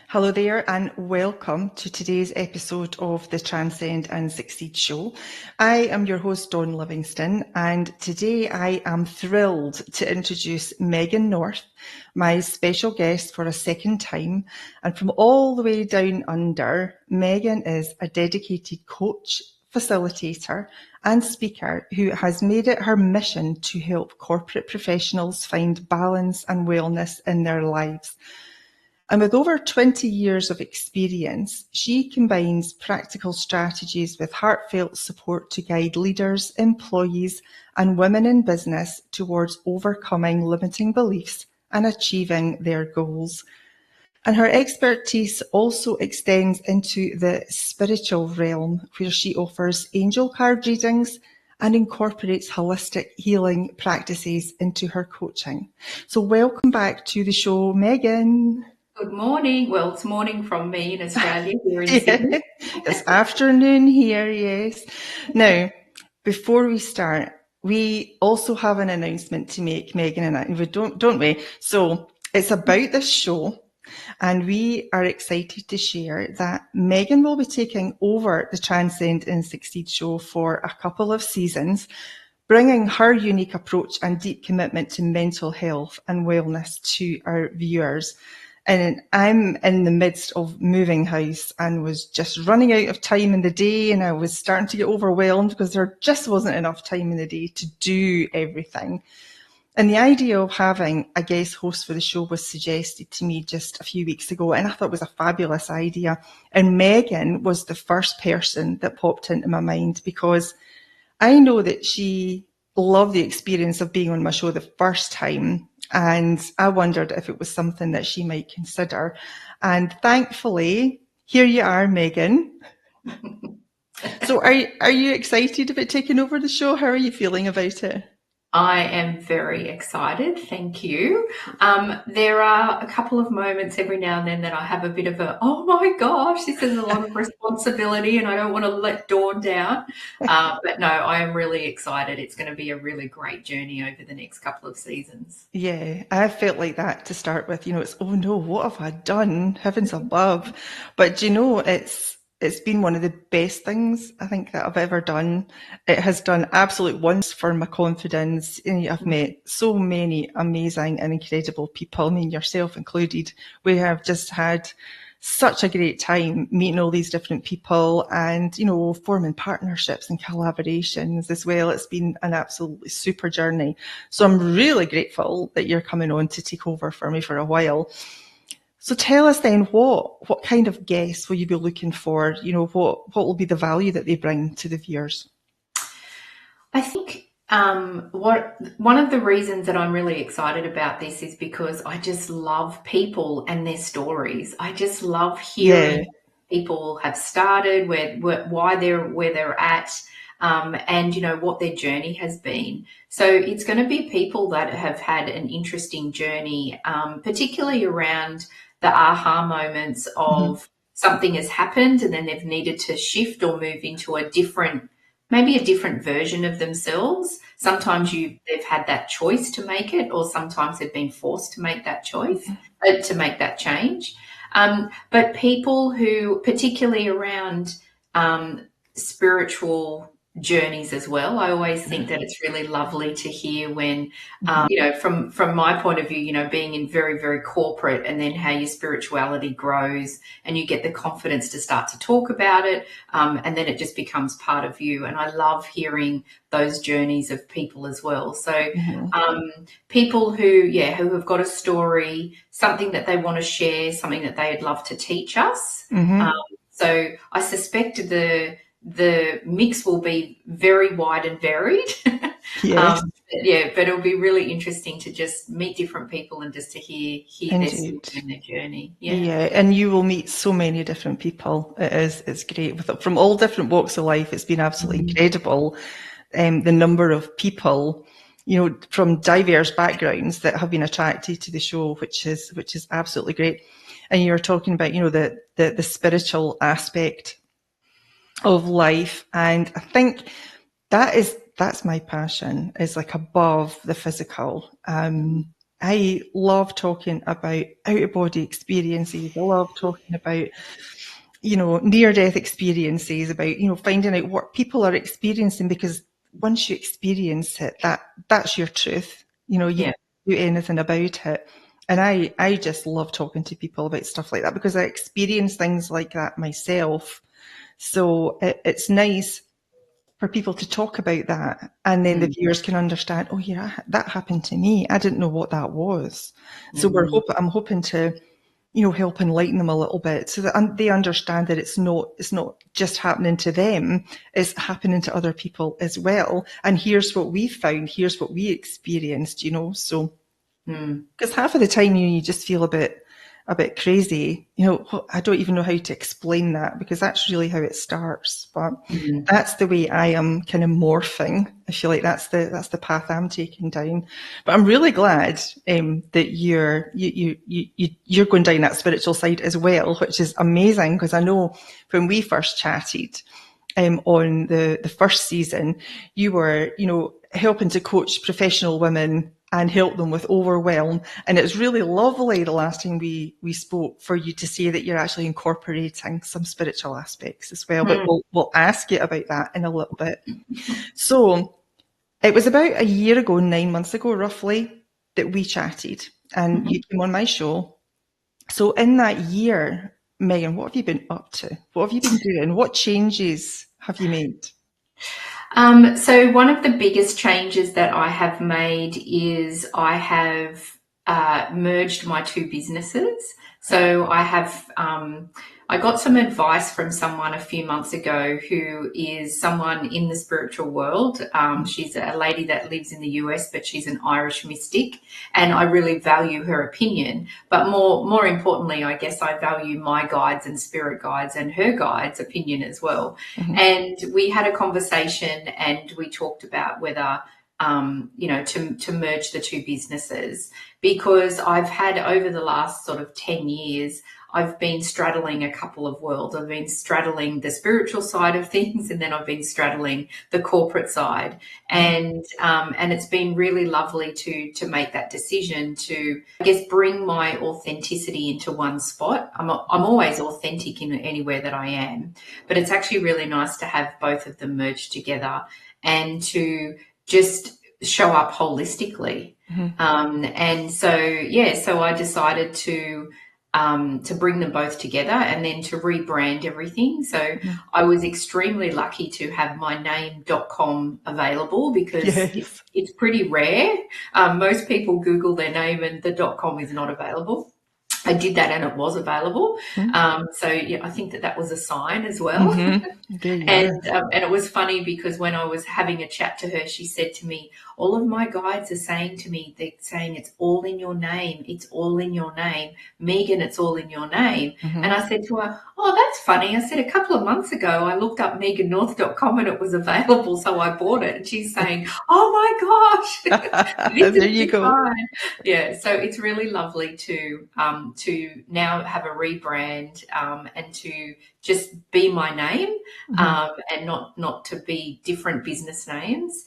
Hello there and welcome to today's episode of the Transcend and Succeed show. I am your host, Dawn Livingston, and today I am thrilled to introduce Megan North, my special guest for a second time. And from all the way down under, Megan is a dedicated coach, facilitator and speaker who has made it her mission to help corporate professionals find balance and wellness in their lives. And with over 20 years of experience, she combines practical strategies with heartfelt support to guide leaders, employees, and women in business towards overcoming limiting beliefs and achieving their goals. And her expertise also extends into the spiritual realm, where she offers angel card readings and incorporates holistic healing practices into her coaching. So welcome back to the show, Megan. Good morning. Well, it's morning from me in Australia, here in Sydney. It's afternoon here, yes. Now, before we start, we also have an announcement to make, Megan and I, don't we? So it's about this show, and we are excited to share that Megan will be taking over the Transcend and Succeed show for a couple of seasons, bringing her unique approach and deep commitment to mental health and wellness to our viewers. And I'm in the midst of moving house and was just running out of time in the day, and I was starting to get overwhelmed because there just wasn't enough time in the day to do everything. And the idea of having a guest host for the show was suggested to me just a few weeks ago, and I thought it was a fabulous idea. And Megan was the first person that popped into my mind, because I know that she loved the experience of being on my show the first time, and I wondered if it was something that she might consider. And thankfully, here you are, Megan. So are you excited about taking over the show? How are you feeling about it? I am very excited. Thank you. There are a couple of moments every now and then that I have a bit of a, oh my gosh, this is a lot of responsibility and I don't want to let Dawn down. But no, I am really excited. It's going to be a really great journey over the next couple of seasons. Yeah, I felt like that to start with. It's, oh no, what have I done? Heavens above. But it's been one of the best things I think that I've ever done. It has done absolute wonders for my confidence. I've met so many amazing and incredible people, I mean, yourself included. We have just had such a great time meeting all these different people and, forming partnerships and collaborations as well. It's been an absolutely super journey. So I'm really grateful that you're coming on to take over for me for a while. So tell us then, what kind of guests will you be looking for? What will be the value that they bring to the viewers? I think one of the reasons that I'm really excited about this is because I just love people and their stories. I just love hearing people have started, why they're where they're at, and what their journey has been. So it's going to be people that have had an interesting journey, particularly around the aha moments of something has happened and then they've needed to shift or move into a different maybe a different version of themselves. Sometimes they've had that choice to make it, or sometimes they've been forced to make that choice, to make that change. But people who, particularly around spiritual journeys as well, I always think that it's really lovely to hear when, from my point of view, being in very, very corporate, and then how your spirituality grows and you get the confidence to start to talk about it, and then it just becomes part of you. And I love hearing those journeys of people as well. So people who have got a story, something that they want to share, something that they'd love to teach us. So I suspect the mix will be very wide and varied. Yes. But it'll be really interesting to just meet different people and just to hear their story and their journey. Yeah, and you will meet so many different people. It's great from all different walks of life. It's been absolutely incredible. The number of people, from diverse backgrounds that have been attracted to the show, which is absolutely great. And you're talking about, the spiritual aspect of life. And I think that's my passion, is like above the physical. I love talking about out-of-body experiences. I love talking about, near-death experiences, about, finding out what people are experiencing, because once you experience it, that's your truth. You can't do anything about it. And I just love talking to people about stuff like that, because I experience things like that myself. So it's nice for people to talk about that, and then the viewers can understand, oh yeah, that happened to me. I didn't know what that was. So I'm hoping to, help enlighten them a little bit, so that they understand that it's not just happening to them, it's happening to other people as well. And here's what we found, here's what we experienced, so because half of the time you just feel a bit crazy. I don't even know how to explain that, because that's really how it starts. But that's the way I am kind of morphing. I feel like that's the path I'm taking down. But I'm really glad that you're going down that spiritual side as well, which is amazing, because I know when we first chatted on the first season, you were, helping to coach professional women and help them with overwhelm. And it's really lovely the last time we spoke for you to say that you're actually incorporating some spiritual aspects as well. But we'll ask you about that in a little bit. So it was about a year ago, 9 months ago, roughly, that we chatted, and you came on my show. So in that year, Megan, what have you been up to? What have you been doing? What changes have you made? So one of the biggest changes that I have made is I have merged my two businesses. So I got some advice from someone a few months ago who is someone in the spiritual world. She's a lady that lives in the US, but she's an Irish mystic, and I really value her opinion. But more importantly, I guess I value my guides and spirit guides and her guides' opinion as well. And we had a conversation, and we talked about whether to merge the two businesses, because I've had, over the last sort of 10 years, I've been straddling a couple of worlds. I've been straddling the spiritual side of things, and then I've been straddling the corporate side. And it's been really lovely to make that decision to, I guess, bring my authenticity into one spot. I'm always authentic in anywhere that I am, but it's actually really nice to have both of them merged together and to just show up holistically. And so I decided to bring them both together and then to rebrand everything. So I was extremely lucky to have my name.com available, because it's pretty rare. Most people Google their name and the .com is not available. I did that and it was available. So I think that was a sign as well. And it was funny, because when I was having a chat to her, she said to me, all of my guides are saying to me, they're saying it's all in your name. It's all in your name. Megan, it's all in your name. And I said to her, oh, that's funny. I said, a couple of months ago, I looked up megannorth.com and it was available, so I bought it. And she's saying, oh my gosh. There you go. Yeah, so it's really lovely to to now have a rebrand, and to just be my name, and not to be different business names.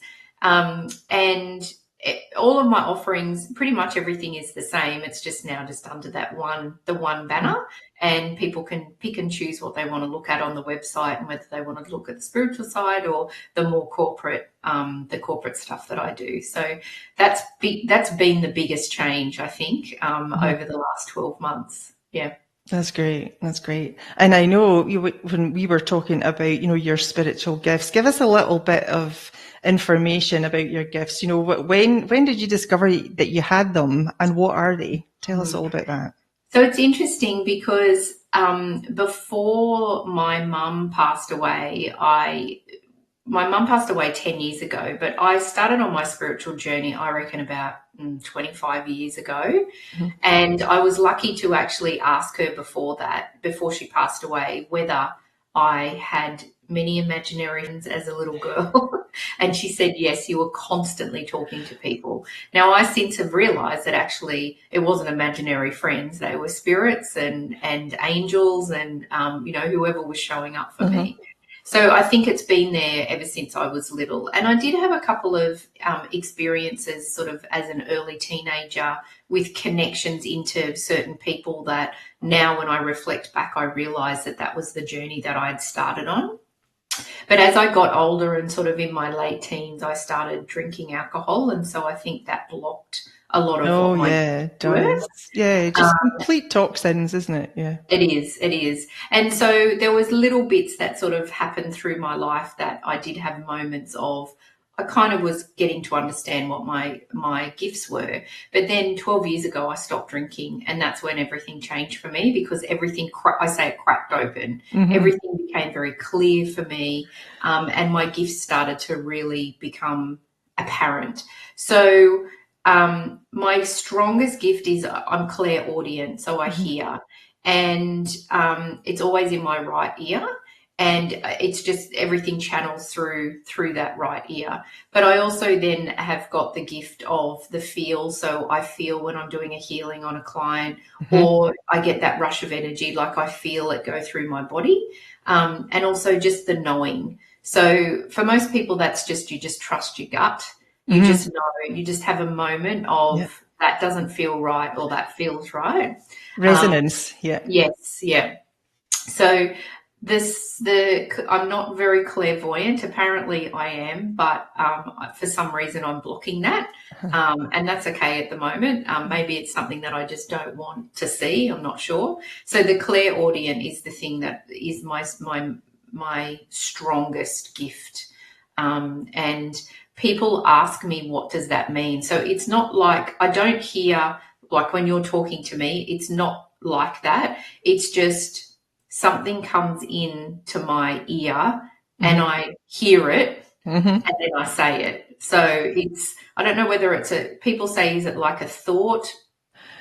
All of my offerings, pretty much everything is the same. It's just now just under the one banner, and people can pick and choose what they want to look at on the website, and whether they want to look at the spiritual side or the more corporate, the corporate stuff that I do. So that's been the biggest change, I think, over the last 12 months. Yeah. That's great. That's great. And I know when we were talking about, your spiritual gifts, give us a little bit of information about your gifts. When did you discover that you had them, and what are they? Tell us all about that. So it's interesting because before my mum passed away, my mum passed away 10 years ago, but I started on my spiritual journey, I reckon, about 25 years ago. And I was lucky to actually ask her before she passed away, whether I had many imaginary friends as a little girl. And she said, yes, you were constantly talking to people. Now, I since have realized that actually it wasn't imaginary friends. They were spirits and angels and, whoever was showing up for me. So I think it's been there ever since I was little. And I did have a couple of experiences sort of as an early teenager with connections into certain people that now when I reflect back, I realise that was the journey that I had started on. But as I got older and sort of in my late teens, I started drinking alcohol. And so I think that blocked a lot of what my does. Yeah, just complete toxins, isn't it? Yeah. It is. And so there was little bits that sort of happened through my life that I did have moments of, I kind of was getting to understand what my gifts were. But then 12 years ago, I stopped drinking, and that's when everything changed for me, because everything, it cracked open. Everything became very clear for me, and my gifts started to really become apparent. So my strongest gift is I'm clairaudient, so I hear, and it's always in my right ear, and it's just everything channels through that right ear. But I also then have got the gift of the feel, so I feel when I'm doing a healing on a client, or I get that rush of energy, like I feel it go through my body, and also just the knowing. So for most people, that's just, you just trust your gut. You just know, you just have a moment of that doesn't feel right or that feels right. Resonance, Yes, yeah. So I'm not very clairvoyant. Apparently I am, but for some reason I'm blocking that. And that's okay at the moment. Maybe it's something that I just don't want to see. I'm not sure. So the clairaudient is the thing that is my strongest gift. And people ask me, what does that mean? So it's not like, I don't hear, like when you're talking to me, it's not like that. It's just something comes in to my ear and I hear it and then I say it. So I don't know whether people say, is it like a thought?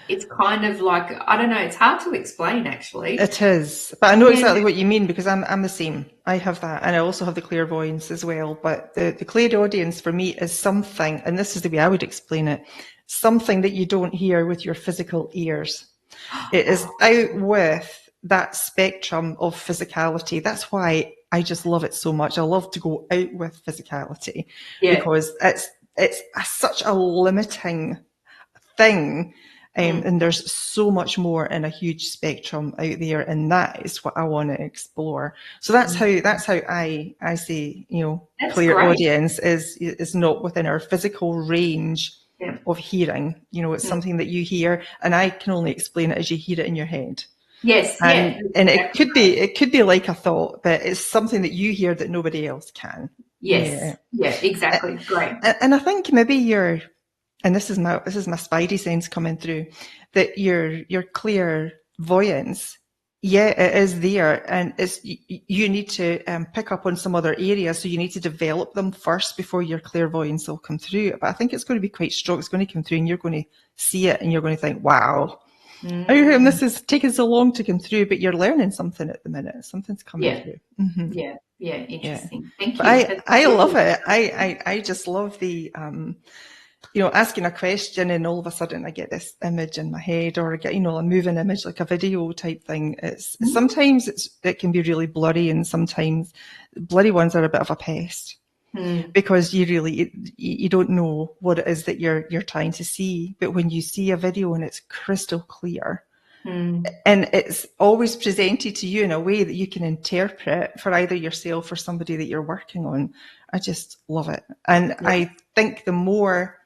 It's kind of like, I don't know, it's hard to explain actually. It is, but I know exactly what you mean, because I'm the same. I have that, and I also have the clairvoyance as well. But the clairaudience for me is something, and this is the way I would explain it, something that you don't hear with your physical ears. It is out with that spectrum of physicality. That's why I just love it so much. I love to go out with physicality, because it's such a limiting thing. And there's so much more in a huge spectrum out there, and that is what I want to explore. So that's how I say, clairaudience is not within our physical range of hearing. It's something that you hear, and I can only explain it as you hear it in your head. Yes, and it could be like a thought, but it's something that you hear that nobody else can. Yes, yeah, exactly. Great. And I think maybe and this is my spidey sense coming through, that your clairvoyance, it is there, and you need to pick up on some other areas, so you need to develop them first before your clairvoyance will come through. But I think it's going to be quite strong. It's going to come through, and you're going to see it, and you're going to think, wow, how come this is taking so long to come through? But you're learning something at the minute. Something's coming through. Yeah, interesting. Thank you. I love it. I just love the asking a question and all of a sudden I get this image in my head, or I get, a moving image, like a video type thing. Sometimes it can be really blurry, and sometimes blurry ones are a bit of a pest. Because you don't know what it is that you're trying to see. But when you see a video and it's crystal clear, and it's always presented to you in a way that you can interpret for either yourself or somebody that you're working on, I just love it. And I think the more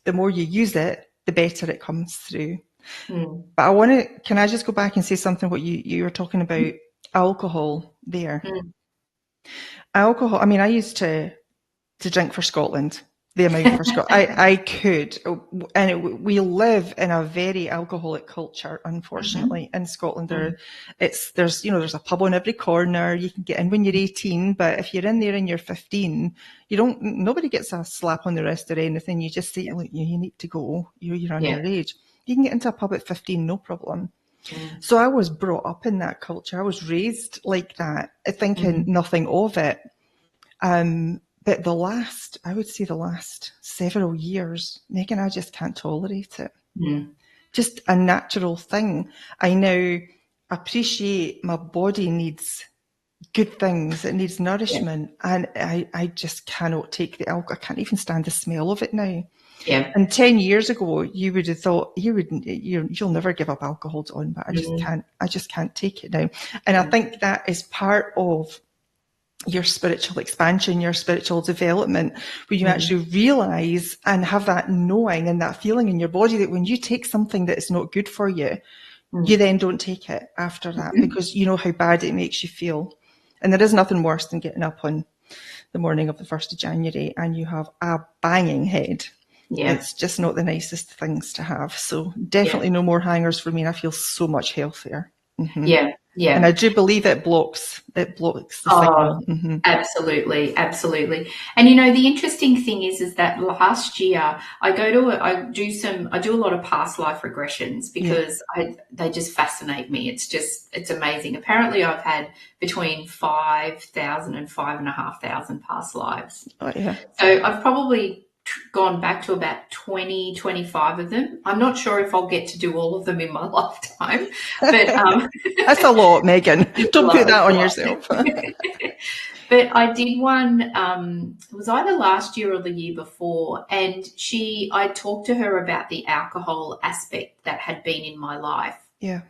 you use it, the better it comes through. But can I just go back and say something, what you were talking about, alcohol there. Alcohol, I mean, I used to drink for Scotland, the amount for Scotland. I could. And we live in a very alcoholic culture, unfortunately, in Scotland. There's a pub on every corner. You can get in when you're 18, but if you're in there and you're 15, nobody gets a slap on the wrist or anything. You just say, look, you need to go. You're underage. You can get into a pub at 15, no problem. So I was brought up in that culture. I was raised like that, thinking nothing of it. But I would say the last several years, Megan, I just can't tolerate it. Just a natural thing. I now appreciate my body needs good things. It needs nourishment. And I just cannot take the alcohol. I can't even stand the smell of it now. Yeah. And 10 years ago, you would have thought you'll never give up alcohol, Dawn, but I just can't take it now. And I think that is part of your spiritual expansion, your spiritual development, where you actually realize and have that knowing and that feeling in your body that when you take something that is not good for you, you then don't take it after that, because you know how bad it makes you feel. And there is nothing worse than getting up on the morning of the 1st of January and you have a banging head. Yeah. It's just not the nicest things to have. So definitely no more hangers for me. And I feel so much healthier. Yeah. Yeah. And I do believe it blocks the signal. Absolutely. Absolutely. And, the interesting thing is that last year I do a lot of past life regressions because they just fascinate me. It's amazing. Apparently I've had between 5,000 and 5,500 past lives. Oh, yeah. So I've probably gone back to about 20, 25 of them. I'm not sure if I'll get to do all of them in my lifetime, but that's a lot, Megan. Don't put that on yourself. But I did one, it was either last year or the year before, and I talked to her about the alcohol aspect that had been in my life. Yeah.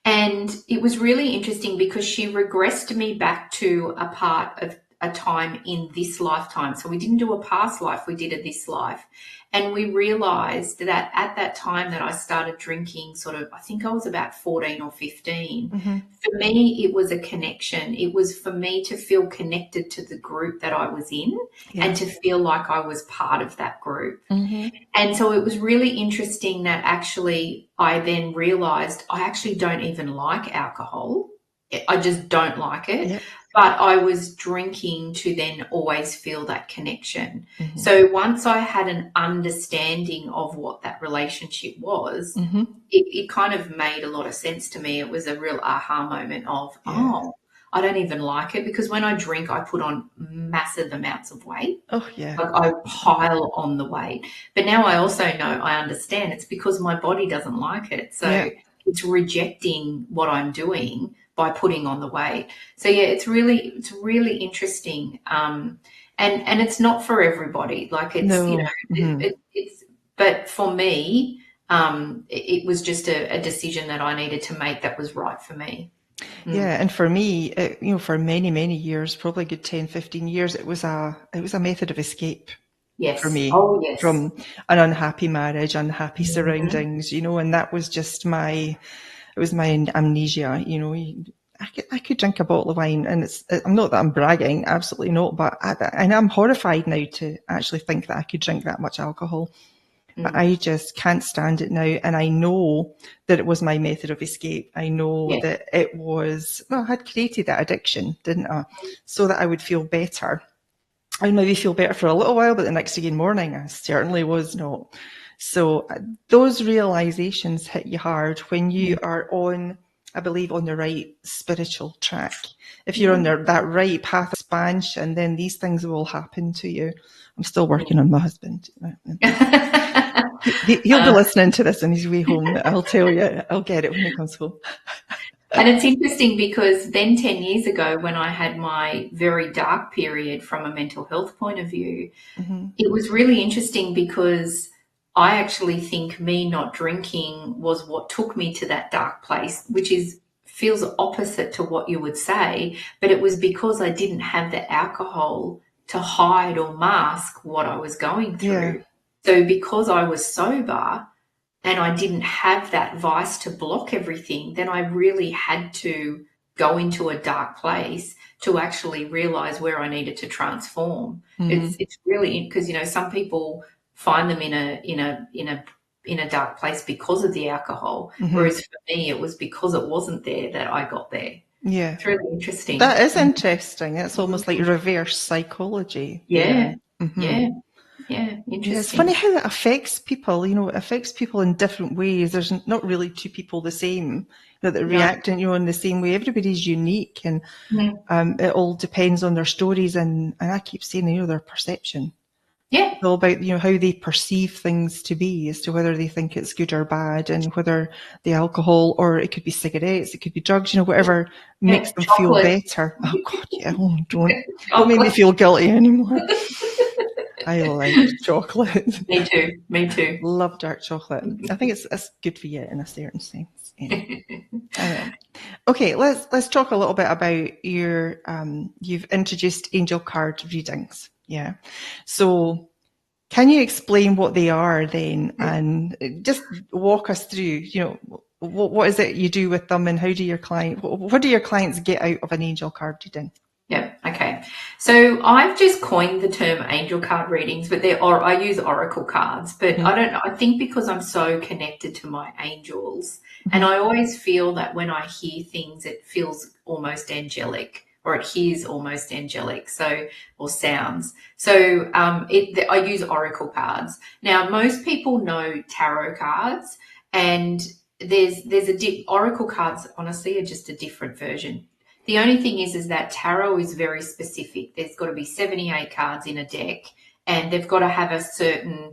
And it was really interesting because she regressed me back to a part of a time in this lifetime. So we didn't do a past life, we did a this life. And we realized that at that time that I started drinking I think I was about 14 or 15. For me, it was a connection. It was for me to feel connected to the group that I was in and to feel like I was part of that group. And so it was really interesting that actually I then realized I actually don't even like alcohol. I just don't like it. Yep. But I was drinking to then always feel that connection. So once I had an understanding of what that relationship was, it kind of made a lot of sense to me. It was a real aha moment of, I don't even like it, because when I drink, I put on massive amounts of weight. Oh, yeah. Like I pile on the weight. But now I also know, I understand it's because my body doesn't like it. So it's rejecting what I'm doing by putting on the weight. So it's really interesting. And it's not for everybody. Like it's, but for me, it was just a decision that I needed to make that was right for me. Yeah. And for me, for many, many years, probably a good 10, 15 years, it was a method of escape. Yes. For me, yes. From an unhappy marriage, unhappy surroundings, and that was just my amnesia, I could drink a bottle of wine, and I'm not that I'm bragging, absolutely not, but and I'm horrified now to actually think that I could drink that much alcohol. But I just can't stand it now. And I know that it was my method of escape. I know that it was, I had created that addiction, didn't I? So that I would feel better. I'd maybe feel better for a little while, but the next again morning, I certainly was not. So those realizations hit you hard when you are on, I believe, on the right spiritual track. If you're on that right path expansion, then these things will happen to you. I'm still working on my husband. He'll be listening to this on his way home. I'll tell you, I'll get it when he comes home. And it's interesting because then 10 years ago, when I had my very dark period from a mental health point of view, it was really interesting because I actually think me not drinking was what took me to that dark place, which feels opposite to what you would say, but it was because I didn't have the alcohol to hide or mask what I was going through. Yeah. So because I was sober and I didn't have that vice to block everything, then I really had to go into a dark place to actually realize where I needed to transform. It's really, because, you know, some people find them in a dark place because of the alcohol, whereas for me it was because it wasn't there that I got there. Yeah. It's really interesting. That is interesting. It's almost like reverse psychology. Yeah. Yeah. Yeah, interesting. Yeah, it's funny how it affects people. You know, it affects people in different ways. There's not really two people the same that react in the same way. Everybody's unique, and it all depends on their stories. And I keep saying, their perception. Yeah. It's all about, how they perceive things to be, as to whether they think it's good or bad, and whether the alcohol, or it could be cigarettes, it could be drugs, whatever makes them feel better. Oh God, yeah. Oh, don't make me feel guilty anymore. I like chocolate. Me too. Love dark chocolate. I think it's good for you in a certain sense. Yeah. Okay, let's talk a little bit about your you've introduced angel card readings. Yeah. So can you explain what they are then, and just walk us through, what is it you do with them, and what do your clients get out of an angel card reading? Yeah. Okay. So I've just coined the term angel card readings, but I use oracle cards, but I think because I'm so connected to my angels, and I always feel that when I hear things, it feels almost angelic, or it hears almost angelic, or sounds. So I use oracle cards. Now, most people know tarot cards, and there's oracle cards, honestly, are just a different version. The only thing is that tarot is very specific. There's got to be 78 cards in a deck, and they've got to have a certain,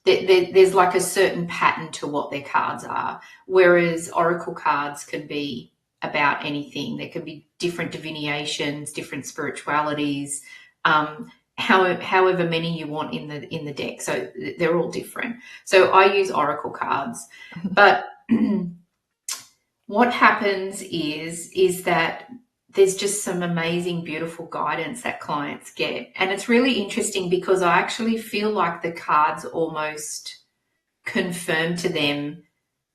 there's like a certain pattern to what their cards are, whereas oracle cards can be about anything. There can be different divinations, different spiritualities, however many you want in the deck. So they're all different. So I use oracle cards, but what happens is that there's just some amazing, beautiful guidance that clients get. And it's really interesting because I actually feel like the cards almost confirm to them,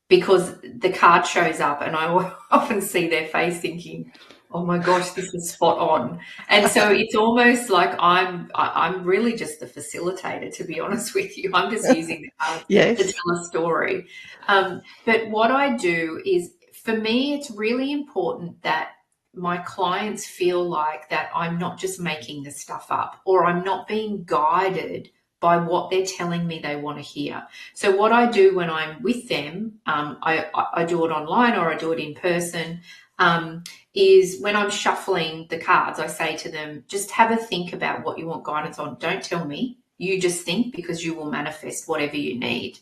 because the card shows up and I often see their face thinking, oh my gosh, this is spot on. And so it's almost like I'm really just the facilitator, to be honest with you. I'm just using the cards to tell a story. But what I do is, for me, it's really important that my clients feel like that I'm not just making this stuff up, or I'm not being guided by what they're telling me they want to hear. So what I do when I'm with them, I do it online or I do it in person, is when I'm shuffling the cards, I say to them, just have a think about what you want guidance on. Don't tell me. You just think, because you will manifest whatever you need.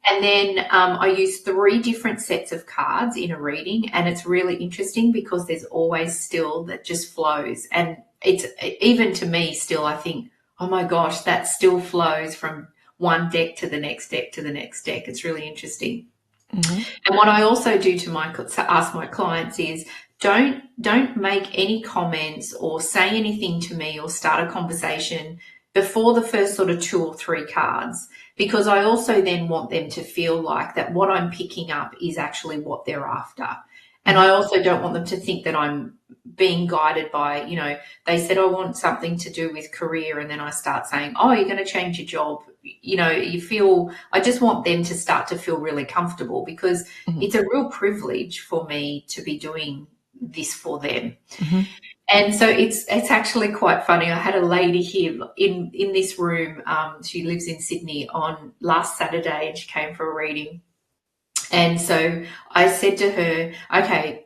And then I use 3 different sets of cards in a reading, and it's really interesting because there's always still that just flows. And it's, even to me still, I think, oh my gosh, that still flows from one deck to the next deck to the next deck. It's really interesting. And what I also do to ask my clients is, don't make any comments or say anything to me or start a conversation before the first sort of 2 or 3 cards, because I also then want them to feel like that what I'm picking up is actually what they're after. And I also don't want them to think that I'm being guided by, they said, I want something to do with career, and then I start saying, oh, you're going to change your job. I just want them to start to feel really comfortable, because it's a real privilege for me to be doing this for them. And so it's actually quite funny. I had a lady here in this room. She lives in Sydney, on last Saturday, and she came for a reading. And so I said to her, okay,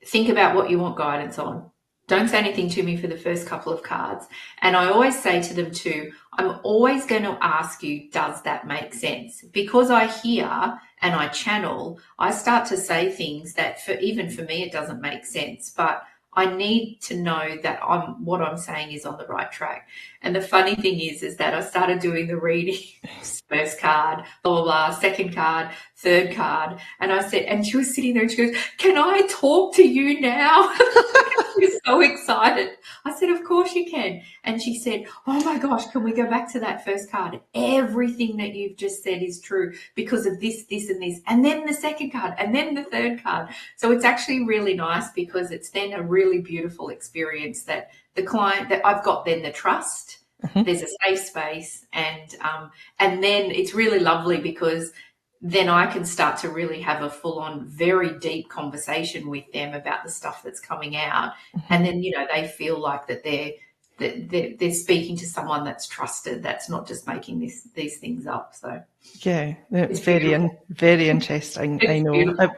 think about what you want guidance on. don't say anything to me for the first couple of cards. And I always say to them too, I'm always going to ask you, does that make sense? Because I hear and I channel, I start to say things that even for me, it doesn't make sense, but I need to know that what I'm saying is on the right track. And the funny thing is that I started doing the reading, first card, blah, blah, blah, second card, third card. And I said, and she was sitting there and she goes, can I talk to you now? She was so excited. I said, of course you can. And she said, oh my gosh, can we go back to that first card? Everything that you've just said is true because of this, this, and this. And then the second card, and then the third card. So it's actually really nice because it's then a really beautiful experience that the client, that I've got then the trust, there's a safe space, and then it's really lovely because then I can start to really have a full-on, very deep conversation with them about the stuff that's coming out. And then, they feel like that they're speaking to someone that's trusted, that's not just making these things up. So yeah, it's very interesting. I know. Beautiful.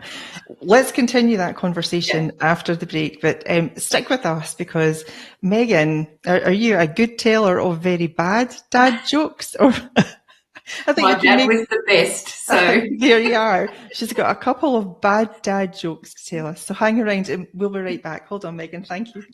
Let's continue that conversation after the break, but stick with us because Megan, are you a good teller of very bad dad jokes, or? I think my dad was the best, so there you are. She's got a couple of bad dad jokes to tell us. So hang around and we'll be right back. Hold on, Megan. Thank you.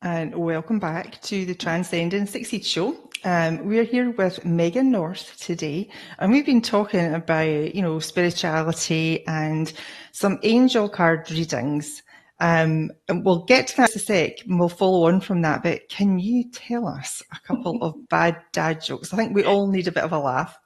And welcome back to the Transcending Succeed Show. We're here with Megan North today, and we've been talking about, spirituality and some angel card readings. And we'll get to that in a sec, and we'll follow on from that. But can you tell us a couple of bad dad jokes? I think we all need a bit of a laugh.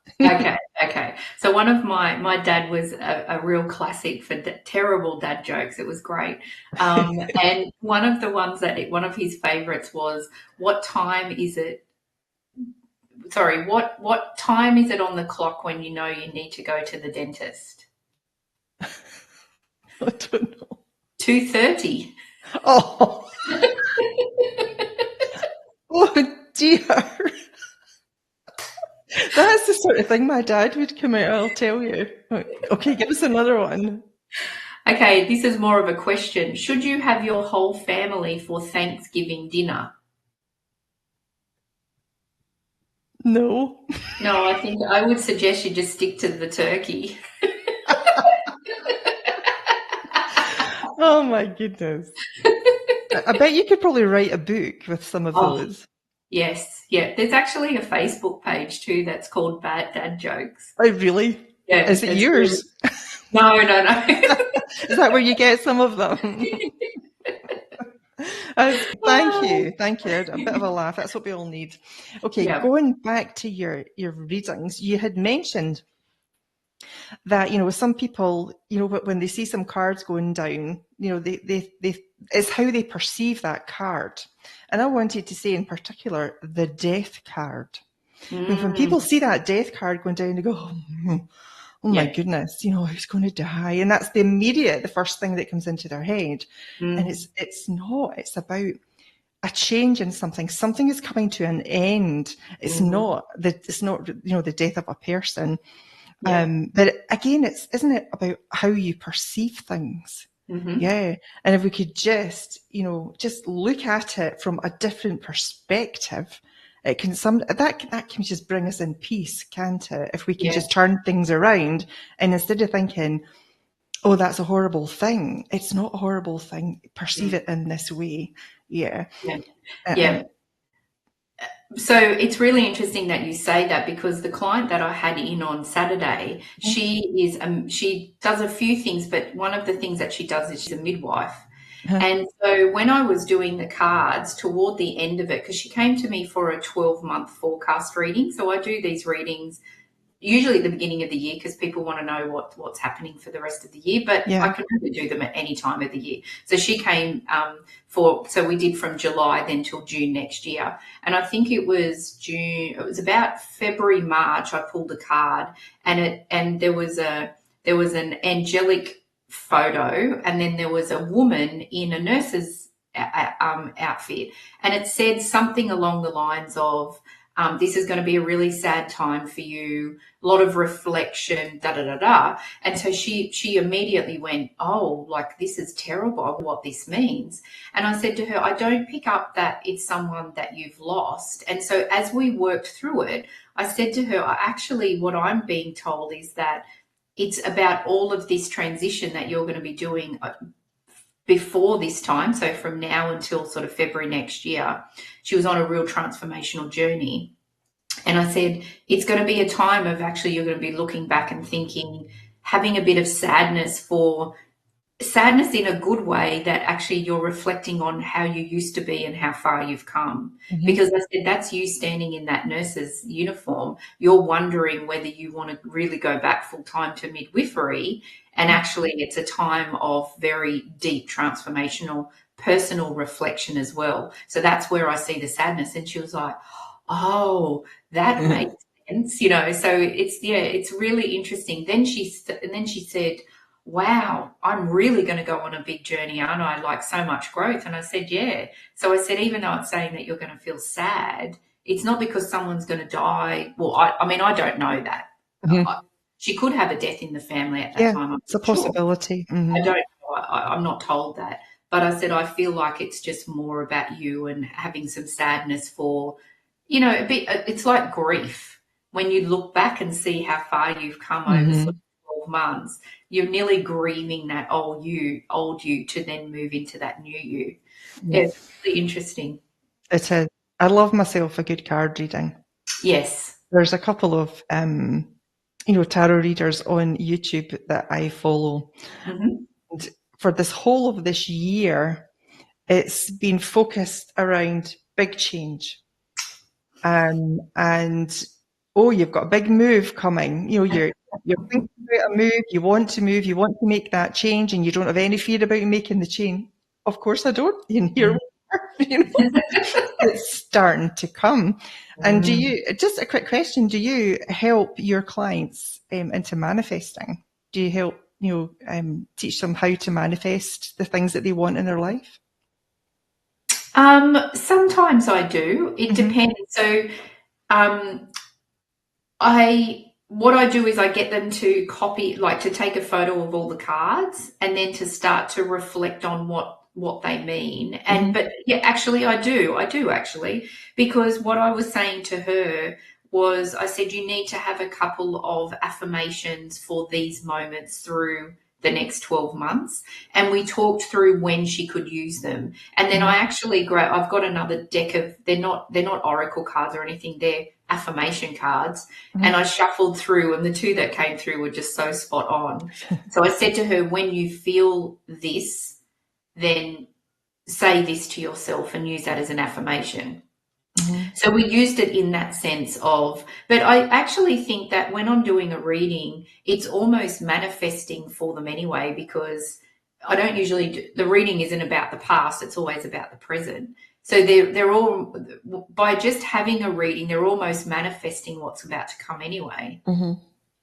Okay. So one of my dad was a real classic for terrible dad jokes. It was great. And one of the ones one of his favorites was, what time is it? Sorry, what time is it on the clock when you know you need to go to the dentist? I don't know. 2:30. Oh. Oh dear. That's the sort of thing my dad would come out, I'll tell you. Okay, give us another one. Okay, this is more of a question. Should you have your whole family for Thanksgiving dinner? No. No, I think I would suggest you just stick to the turkey. Oh my goodness. I bet you could probably write a book with some of those. Yes, yeah. There's actually a Facebook page too that's called Bad Dad Jokes. Oh, really? Yeah. Is it yours? No. Is that where you get some of them? Thank you. A bit of a laugh. That's what we all need. Okay, Going back to your readings, you had mentioned that, some people, when they see some cards going down, they it's how they perceive that card. And I wanted to say in particular, the death card. When people see that death card going down, they go, oh my goodness, who's going to die? And that's the first thing that comes into their head. And it's not, it's about a change in something. Something is coming to an end. It's not the death of a person. But again, isn't it about how you perceive things? Yeah. And if we could just look at it from a different perspective, it can that can just bring us in peace, can't it? If we can just turn things around, and instead of thinking, oh, that's a horrible thing, it's not a horrible thing. Perceive it in this way. Yeah. So it's really interesting that you say that, because the client that I had in on Saturday, she does a few things, but one of the things that she does is she's a midwife. And so when I was doing the cards toward the end of it, because she came to me for a 12-month forecast reading. So I do these readings usually at the beginning of the year because people want to know what's happening for the rest of the year, but I can really do them at any time of the year. So she came so we did from July then till June next year. And I think it was June, it was about February, March, I pulled a card, and there was an angelic photo, and then there was a woman in a nurse's outfit, and it said something along the lines of, this is going to be a really sad time for you, a lot of reflection, da da da da. And so she immediately went, oh, like, this is terrible, what this means. And I said to her, I don't pick up that it's someone that you've lost. And so as we worked through it, I said to her, actually, what I'm being told is that it's about all of this transition that you're going to be doing before this time. So from now until sort of February next year, she was on a real transformational journey. And I said, it's going to be a time of actually, you're going to be looking back and thinking, having a bit of sadness in a good way, that actually you're reflecting on how you used to be and how far you've come. Because I said, that's you standing in that nurse's uniform. You're wondering whether you want to really go back full time to midwifery. And actually it's a time of very deep transformational personal reflection as well. So that's where I see the sadness. And she was like, oh, that makes sense, so it's really interesting. Then she said, wow, I'm really going to go on a big journey, aren't I? Like, so much growth. And I said, yeah. So I said, even though it's saying that you're going to feel sad, it's not because someone's going to die. Well, I mean, I don't know that. She could have a death in the family at that time. It's a possibility. I don't know. I'm not told that. But I said, I feel like it's just more about you and having some sadness for, a bit. It's like grief. When you look back and see how far you've come over sort of 12 months, you're nearly grieving that old you to then move into that new you. It's really interesting. It is. I love myself a good card reading. Yes. There's a couple of tarot readers on YouTube that I follow. And for this whole of this year, it's been focused around big change. And you've got a big move coming. You're thinking about a move, you want to make that change, and you don't have any fear about making the change. Of course I don't. And here we are, it's starting to come. And just a quick question, do you help your clients into manifesting? Do you help, teach them how to manifest the things that they want in their life? Sometimes I do. It depends. So, what I do is I get them to copy, like to take a photo of all the cards, and then to start to reflect on what they mean. And but yeah, actually I do actually, because what I was saying to her was, I said, you need to have a couple of affirmations for these moments through the next 12 months. And we talked through when she could use them. And then I actually I've got another deck of, they're not oracle cards or anything, they're affirmation cards. And I shuffled through, and the two that came through were just so spot on. So I said to her, when you feel this, then say this to yourself and use that as an affirmation. So we used it in that sense of, but I actually think that when I'm doing a reading, it's almost manifesting for them anyway, because I don't usually do, the reading isn't about the past, it's always about the present. So they're all, by just having a reading, they're almost manifesting what's about to come anyway.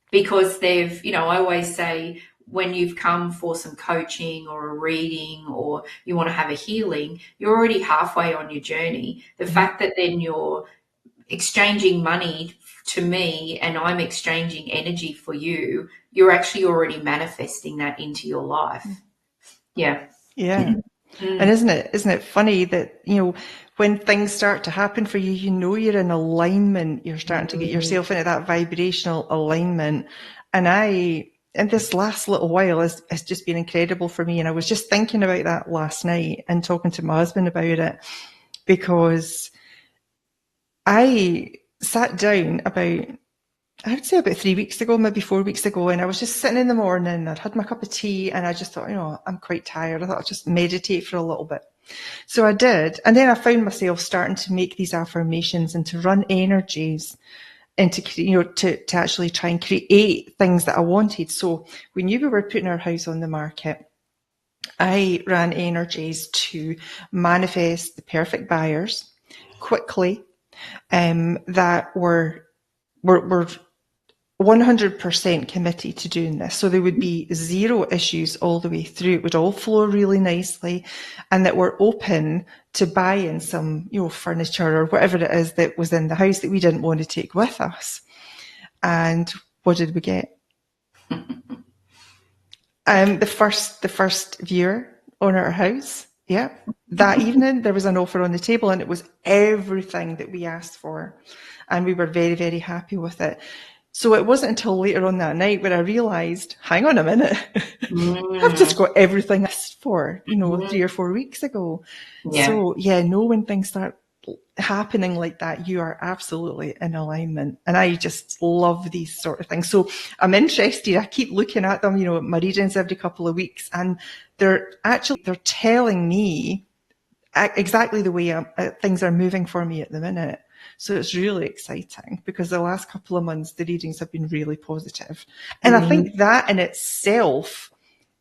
Because they've, I always say, when you've come for some coaching or a reading or you want to have a healing, you're already halfway on your journey. The fact that then you're exchanging money to me and I'm exchanging energy for you, you're actually already manifesting that into your life. Yeah. And isn't it funny that, when things start to happen for you, you're in alignment, you're starting to get yourself into that vibrational alignment. And in this last little while has just been incredible for me. And I was just thinking about that last night and talking to my husband about it, because I sat down I would say about 3 weeks ago, maybe 4 weeks ago, and I was just sitting in the morning, I'd had my cup of tea, and I just thought, I'm quite tired. I thought I'd just meditate for a little bit. So I did. And then I found myself starting to make these affirmations and to run energies into, to actually try and create things that I wanted. So we knew we were putting our house on the market. I ran energies to manifest the perfect buyers quickly, that were 100% committed to doing this. So there would be zero issues all the way through. It would all flow really nicely, and that we're open to buying some, furniture or whatever it is that was in the house that we didn't want to take with us. And what did we get? The first viewer on our house. Yeah. That evening there was an offer on the table, and it was everything that we asked for. And we were very, very happy with it. So it wasn't until later on that night where I realised, hang on a minute, I've just got everything I asked for, 3 or 4 weeks ago. Yeah. So when things start happening like that, you are absolutely in alignment. And I just love these sort of things. So I'm interested. I keep looking at them, my readings every couple of weeks, and they're telling me exactly the way things are moving for me at the minute. So it's really exciting, because the last couple of months, the readings have been really positive. And I think that in itself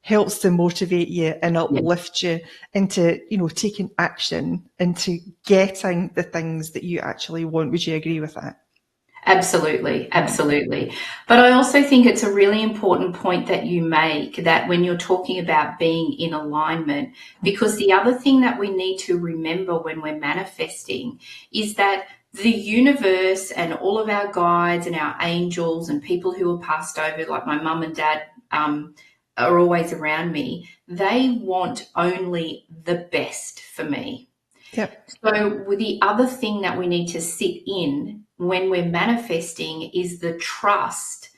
helps to motivate you and uplift you into, taking action, into getting the things that you actually want. Would you agree with that? Absolutely, absolutely. But I also think it's a really important point that you make, that when you're talking about being in alignment, because the other thing that we need to remember when we're manifesting is that the universe and all of our guides and our angels and people who are passed over, like my mum and dad, are always around me. They want only the best for me. Yep. So the other thing that we need to sit in when we're manifesting is the trust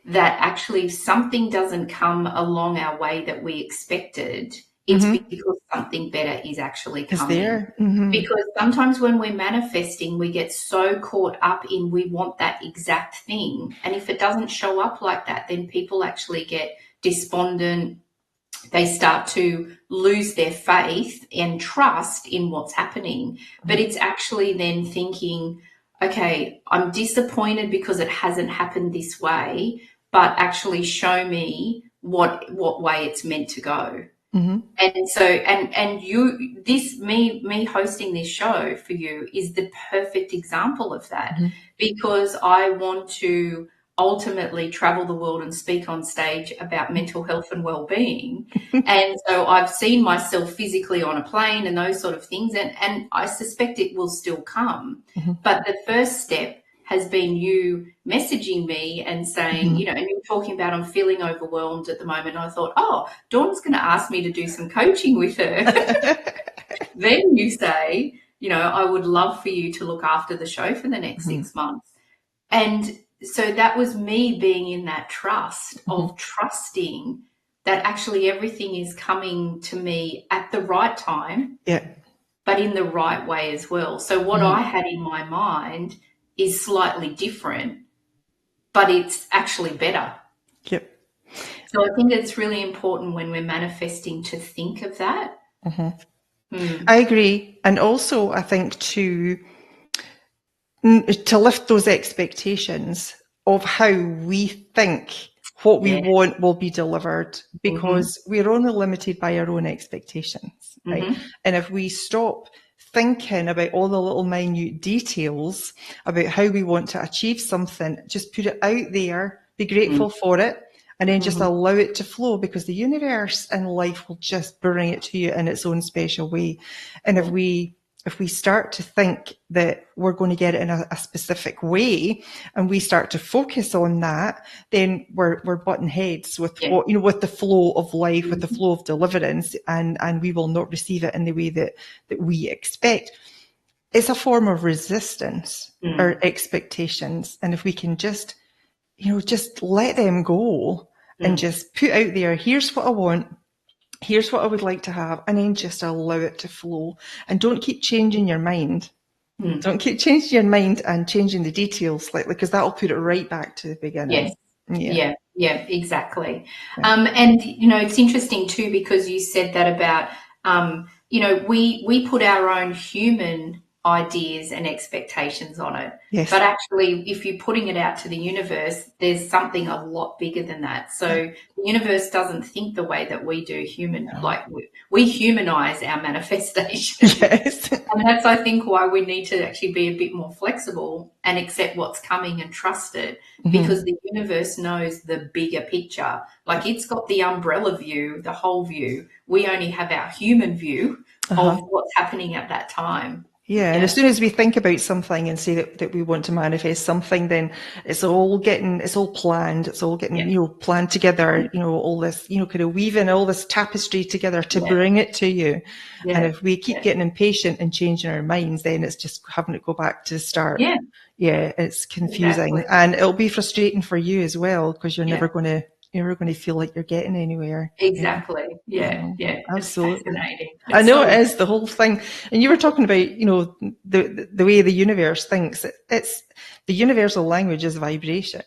that actually if something doesn't come along our way that we expected, it's because something better is actually coming. There. Because sometimes when we're manifesting, we get so caught up in we want that exact thing. And if it doesn't show up like that, then people actually get despondent. They start to lose their faith and trust in what's happening. But it's actually then thinking, okay, I'm disappointed because it hasn't happened this way, but actually show me what way it's meant to go. And so, and you, me hosting this show for you is the perfect example of that, because I want to ultimately travel the world and speak on stage about mental health and well-being. And so I've seen myself physically on a plane and those sort of things, and I suspect it will still come. But the first step has been you messaging me and saying, and you're talking about I'm feeling overwhelmed at the moment. And I thought, Dawn's going to ask me to do some coaching with her. Then you say, I would love for you to look after the show for the next 6 months. And so that was me being in that trust of trusting that actually everything is coming to me at the right time, but in the right way as well. So what I had in my mind is slightly different, but it's actually better. Yep. So I think it's really important when we're manifesting to think of that. I agree. And also I think too, to lift those expectations of how we think what we want will be delivered, because we're only limited by our own expectations, right? And if we stop thinking about all the little minute details about how we want to achieve something, just put it out there, be grateful for it, and then just allow it to flow, because the universe and life will just bring it to you in its own special way. And if we start to think that we're going to get it in a specific way, and we start to focus on that, then we're butting heads with what, with the flow of life, with the flow of deliverance, and we will not receive it in the way that we expect. It's a form of resistance, our expectations. And if we can just let them go and just put out there, here's what I want, here's what I would like to have, and then just allow it to flow. And don't keep changing your mind. Don't keep changing your mind and changing the details slightly, because that'll put it right back to the beginning. Yeah, exactly. And, it's interesting too, because you said that about, we put our own human ideas and expectations on it. Yes. But actually, if you're putting it out to the universe, there's something a lot bigger than that. So the universe doesn't think the way that we do like we humanize our manifestation. Yes. And that's, I think, why we need to actually be a bit more flexible and accept what's coming and trust it, because the universe knows the bigger picture. Like, it's got the umbrella view, the whole view. We only have our human view of what's happening at that time. Yeah, and as soon as we think about something and say that we want to manifest something, then it's all planned. It's all getting, planned together, all this, kind of weaving all this tapestry together to bring it to you. Yeah. And if we keep getting impatient and changing our minds, then it's just having to go back to the start. Yeah. Yeah, it's confusing. Exactly. And it'll be frustrating for you as well, because you're never going to feel like you're getting anywhere. Exactly. Yeah. Absolutely. It's fascinating. I know it is, the whole thing. And you were talking about, the way the universe thinks. It's the universal language is vibration.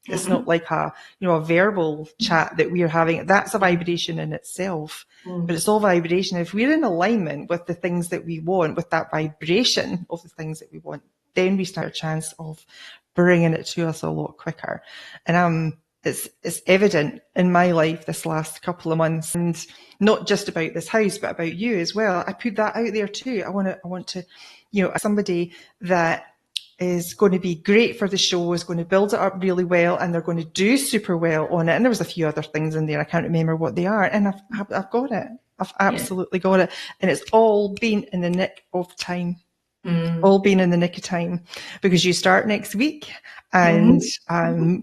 It's not like a verbal chat that we're having. That's a vibration in itself, but it's all vibration. If we're in alignment with the things that we want, with that vibration of the things that we want, then we stand a chance of bringing it to us a lot quicker. And it's evident in my life this last couple of months, and not just about this house, but about you as well. I put that out there too. I want to, somebody that is going to be great for the show, is going to build it up really well, and they're going to do super well on it. And there was a few other things in there. I can't remember what they are. And I've got it. I've absolutely got it. And it's all been in the nick of time. All been in the nick of time, because you start next week, and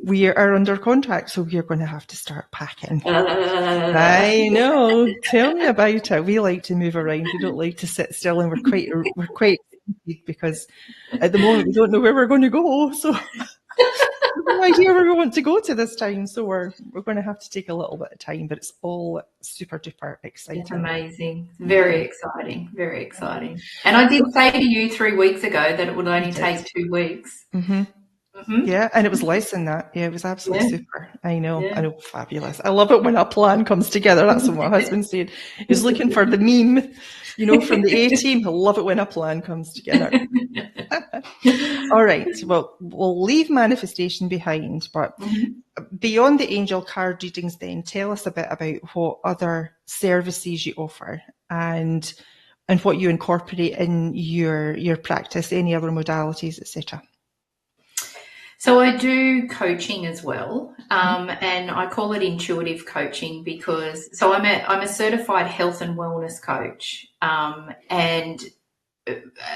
we are under contract, so we're going to have to start packing. I know. Tell me about it. We like to move around. We don't like to sit still, and we're quite because at the moment we don't know where we're going to go. So no idea where we want to go to this time, so we're going to have to take a little bit of time, but it's all super duper exciting. It's amazing. Very exciting. Very exciting. And I did say to you 3 weeks ago that it would only take 2 weeks. Yeah, and it was less than that. Yeah, it was absolutely super. I know, fabulous. I love it when a plan comes together. That's what my husband said. He's looking for the meme, from the A-team. I love it when a plan comes together. All right, well, we'll leave manifestation behind, but beyond the angel card readings, then tell us a bit about what other services you offer and what you incorporate in your practice, any other modalities, etc. So I do coaching as well, and I call it intuitive coaching because I'm a certified health and wellness coach, and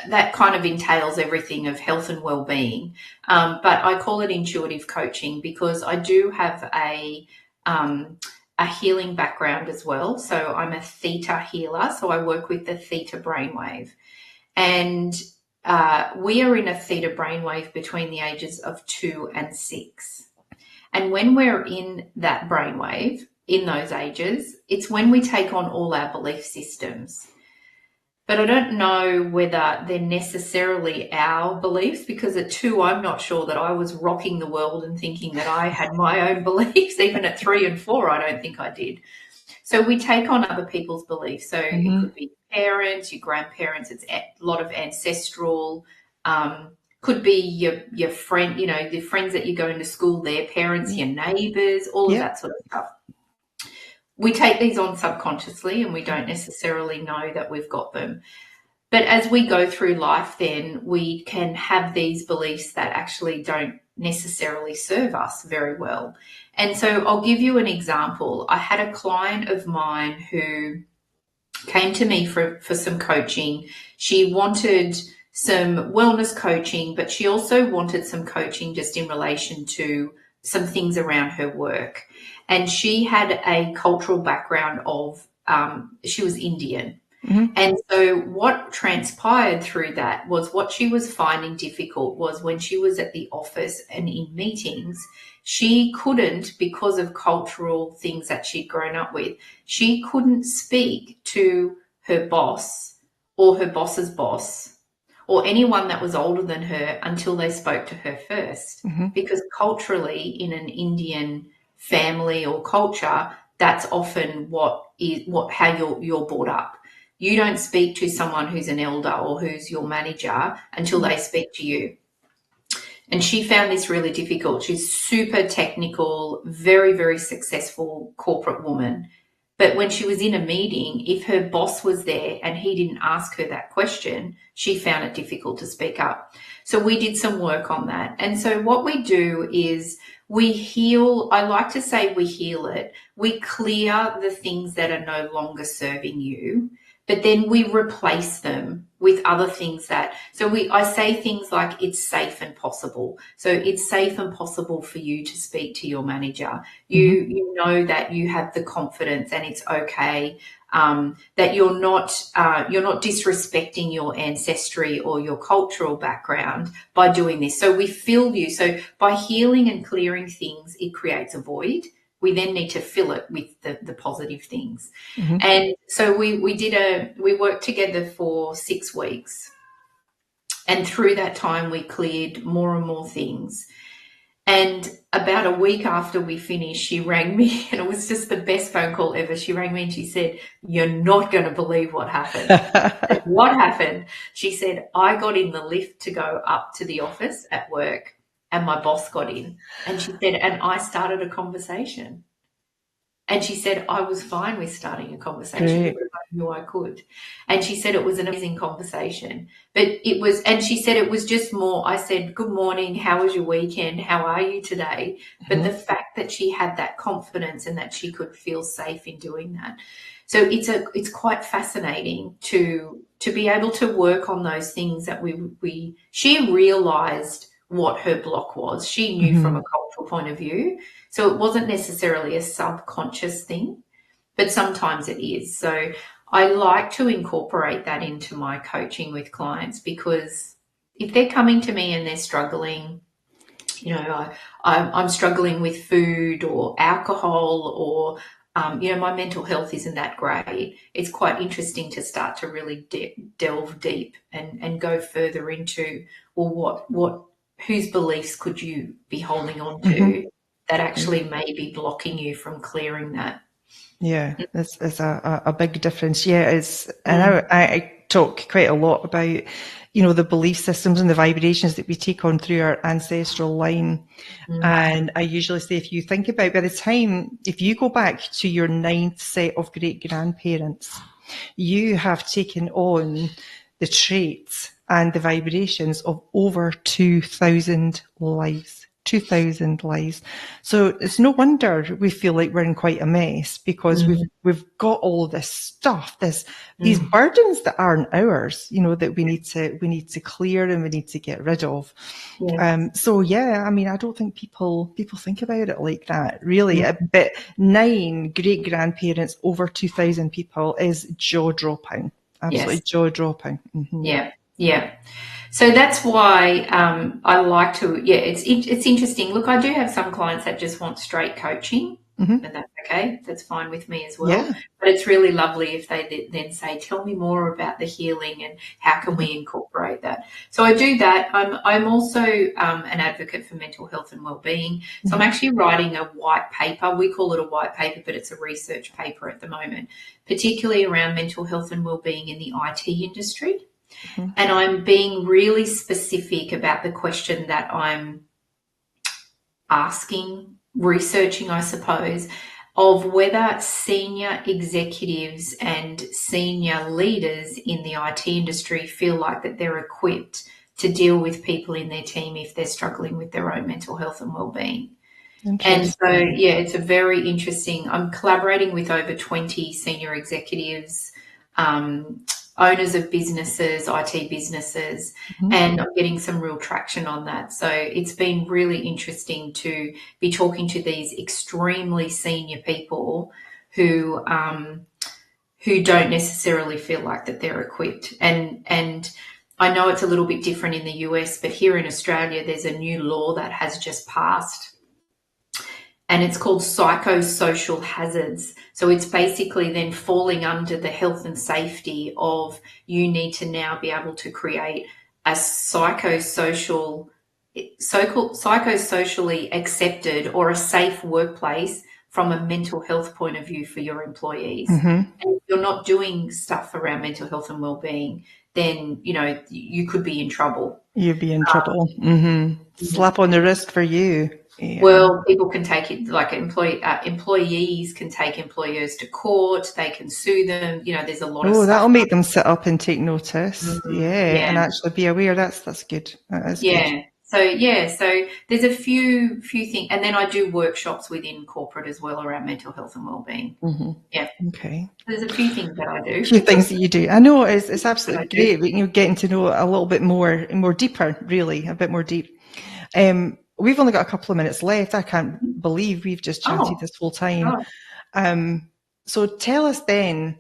that kind of entails everything of health and well-being. But I call it intuitive coaching because I do have a healing background as well. So I'm a Theta healer. So I work with the Theta brainwave, and we are in a Theta brainwave between the ages of 2 and 6. And when we're in that brainwave, in those ages, it's when we take on all our belief systems. But I don't know whether they're necessarily our beliefs, because at 2, I'm not sure that I was rocking the world and thinking that I had my own beliefs. Even at 3 and 4, I don't think I did. So we take on other people's beliefs. So it could be parents, your grandparents. It's a lot of ancestral Could be your friend, the friends that you're going to school, their parents, your neighbours, all of that sort of stuff. We take these on subconsciously and we don't necessarily know that we've got them. But as we go through life, then we can have these beliefs that actually don't necessarily serve us very well. And so I'll give you an example. I had a client of mine who came to me for some coaching. She wanted some wellness coaching, but she also wanted some coaching just in relation to some things around her work. And she had a cultural background of, she was Indian. Mm-hmm. And so what transpired through that was what she was finding difficult was when she was at the office and in meetings, she couldn't, because of cultural things that she'd grown up with, she couldn't speak to her boss or her boss's boss or anyone that was older than her until they spoke to her first. Mm-hmm. Because culturally, in an Indian family or culture, that's often how you're brought up. You don't speak to someone who's an elder or who's your manager until they speak to you. And she found this really difficult. She's super technical, very, very successful corporate woman. But when she was in a meeting, if her boss was there and he didn't ask her that question, she found it difficult to speak up. So we did some work on that. And so what we do is we heal. I like to say we heal it. We clear the things that are no longer serving you. But then we replace them with other things I say things like it's safe and possible. So it's safe and possible for you to speak to your manager. You know that you have the confidence and it's okay, that you're not disrespecting your ancestry or your cultural background by doing this. So we fill you. So by healing and clearing things, it creates a void. We then need to fill it with the positive things. Mm-hmm. And so we worked together for 6 weeks. And through that time, we cleared more and more things. And about a week after we finished, she rang me, and it was just the best phone call ever. She rang me and she said, "You're not going to believe what happened." And what happened? She said, "I got in the lift to go up to the office at work. And my boss got in." And she said, "And I started a conversation." And she said, "I was fine with starting a conversation because I knew I could." And she said it was an amazing conversation. And she said it was just more, I said, "Good morning, how was your weekend? How are you today?" But the fact that she had that confidence and that she could feel safe in doing that. So it's quite fascinating to be able to work on those things that she realized what her block was. She knew from a cultural point of view. So it wasn't necessarily a subconscious thing, but sometimes it is. So I like to incorporate that into my coaching with clients, because if they're coming to me and they're struggling, I'm struggling with food or alcohol, or my mental health isn't that great, it's quite interesting to start to really delve deep and go further into, well, whose beliefs could you be holding on to that actually may be blocking you from clearing that? Yeah, it's a big difference. Yeah, and I talk quite a lot about, the belief systems and the vibrations that we take on through our ancestral line. And I usually say, if you think about, if you go back to your 9th set of great grandparents, you have taken on the traits and the vibrations of over 2,000 lives. 2,000 lives. So it's no wonder we feel like we're in quite a mess, because we've got all this stuff, these burdens that aren't ours, that we need to clear and we need to get rid of. Yes. So yeah, I mean, I don't think people think about it like that, really. But 9 great grandparents, over 2,000 people, is jaw dropping. Absolutely jaw dropping. Yeah. So that's why I like to, it's interesting. Look, I do have some clients that just want straight coaching, and that's okay. That's fine with me as well. Yeah. But it's really lovely if they then say, "Tell me more about the healing and how can we incorporate that?" So I do that. I'm also an advocate for mental health and wellbeing. So I'm actually writing a white paper. We call it a white paper, but it's a research paper at the moment, particularly around mental health and wellbeing in the IT industry. And I'm being really specific about the question that I'm asking, researching, I suppose, of whether senior executives and senior leaders in the IT industry feel like that they're equipped to deal with people in their team if they're struggling with their own mental health and well-being. And so, yeah, it's a very interesting. I'm collaborating with over 20 senior executives, owners of businesses, IT businesses, and I'm getting some real traction on that. So it's been really interesting to be talking to these extremely senior people who don't necessarily feel like that they're equipped. And I know it's a little bit different in the US, but here in Australia, there's a new law that has just passed. And it's called psychosocial hazards. So it's basically then falling under the health and safety of you need to now be able to create a psychosocially accepted or a safe workplace from a mental health point of view for your employees. And if you're not doing stuff around mental health and well-being, then, you know, you could be in trouble. You'd be in trouble. Slap on the wrist for you. Yeah. Well, people can take it, like employees can take employers to court. They can sue them. You know, there's a lot of stuff. That'll make them sit up and take notice. And actually be aware. That's good. That is good. So there's a few things, and then I do workshops within corporate as well around mental health and well-being. Okay. There's a few things that I do. A few things that you do. I know it's absolutely great. You're getting to know a little bit more deeper, really, a bit more deep. We've only got a couple of minutes left. I can't believe we've just chatted this whole time. So tell us then,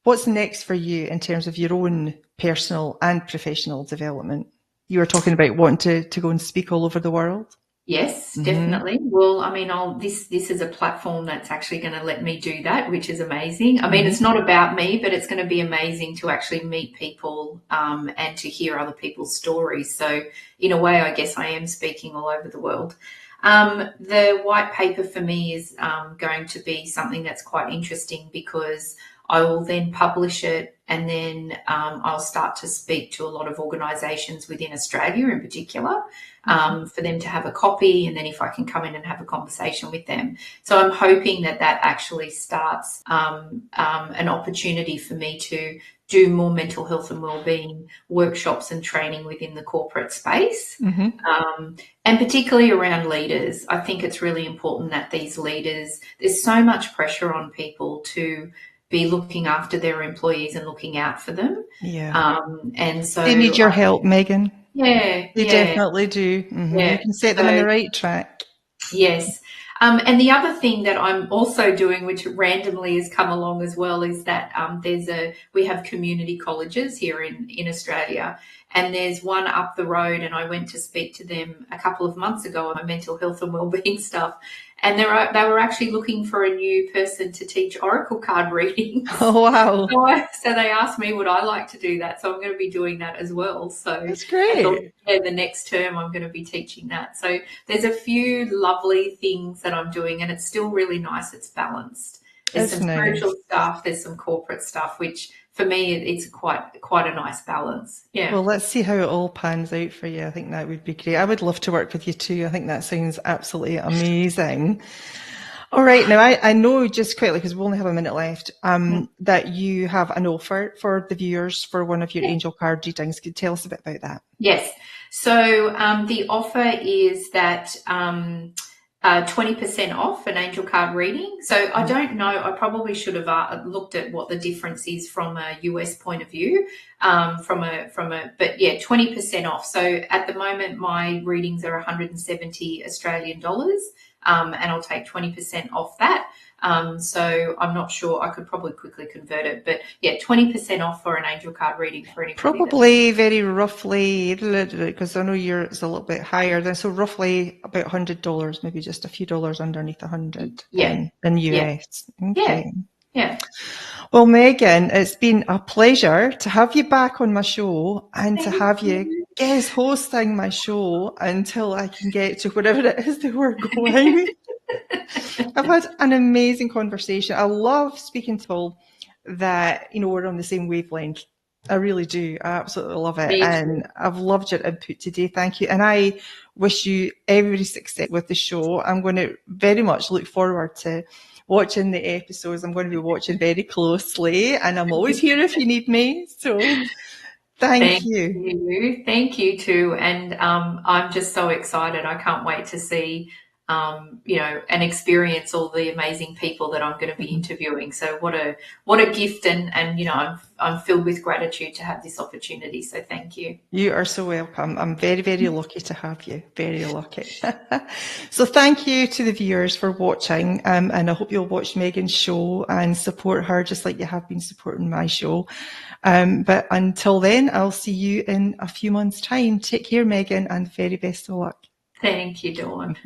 what's next for you in terms of your own personal and professional development? You were talking about wanting to go and speak all over the world. Yes, definitely. Well, I mean, this is a platform that's actually going to let me do that, which is amazing. I mean, it's not about me, but it's going to be amazing to actually meet people and to hear other people's stories. So in a way, I guess I am speaking all over the world. The white paper for me is going to be something that's quite interesting because I will then publish it, and then I'll start to speak to a lot of organisations within Australia in particular for them to have a copy, and then if I can come in and have a conversation with them. So I'm hoping that actually starts an opportunity for me to do more mental health and wellbeing workshops and training within the corporate space, and particularly around leaders. I think it's really important that these leaders, there's so much pressure on people to be looking after their employees and looking out for them. And so they need your help, Megan. They definitely do. You can set them on the right track. Yes. And the other thing that I'm also doing, which randomly has come along as well, is that we have community colleges here in Australia, and there's one up the road, and I went to speak to them a couple of months ago on my mental health and wellbeing stuff. And they were actually looking for a new person to teach oracle card readings. Oh, wow. So they asked me would I like to do that. So I'm going to be doing that as well. So that's great. I thought, the next term I'm going to be teaching that. So there's a few lovely things that I'm doing, and it's still really nice. It's balanced. There's some spiritual stuff. There's some corporate stuff, which for me, it's quite a nice balance. Yeah. Well, let's see how it all pans out for you. I think that would be great. I would love to work with you too. I think that sounds absolutely amazing. All right. Now, I know just quickly, because we only have a minute left, that you have an offer for the viewers for one of your angel card readings. Could you tell us a bit about that? Yes. So the offer is that 20% off an angel card reading. So I don't know, I probably should have looked at what the difference is from a US point of view, but yeah, 20% off. So at the moment, my readings are 170 Australian dollars, and I'll take 20% off that. So I'm not sure, I could probably quickly convert it, but yeah, 20% off for an angel card reading for anybody. Probably very roughly, because I know it's a little bit higher than, so roughly about $100, maybe just a few dollars underneath 100 in US. Okay. Yeah. Well, Megan, it's been a pleasure to have you back on my show and to have you guest hosting my show until I can get to wherever it is that we're going. I've had an amazing conversation. I love speaking to people that, we're on the same wavelength. I really do. I absolutely love it. Me too. And I've loved your input today. Thank you. And I wish you every success with the show. I'm going to very much look forward to watching the episodes. I'm going to be watching very closely, and I'm always here if you need me. So thank you. Thank you too. And I'm just so excited. I can't wait to see, and experience all the amazing people that I'm going to be interviewing. So what a gift, and I'm filled with gratitude to have this opportunity. So thank you. You are so welcome. I'm very, very lucky to have you. Very lucky. So thank you to the viewers for watching. And I hope you'll watch Megan's show and support her just like you have been supporting my show. But until then, I'll see you in a few months' time. Take care, Megan, and very best of luck. Thank you, Dawn.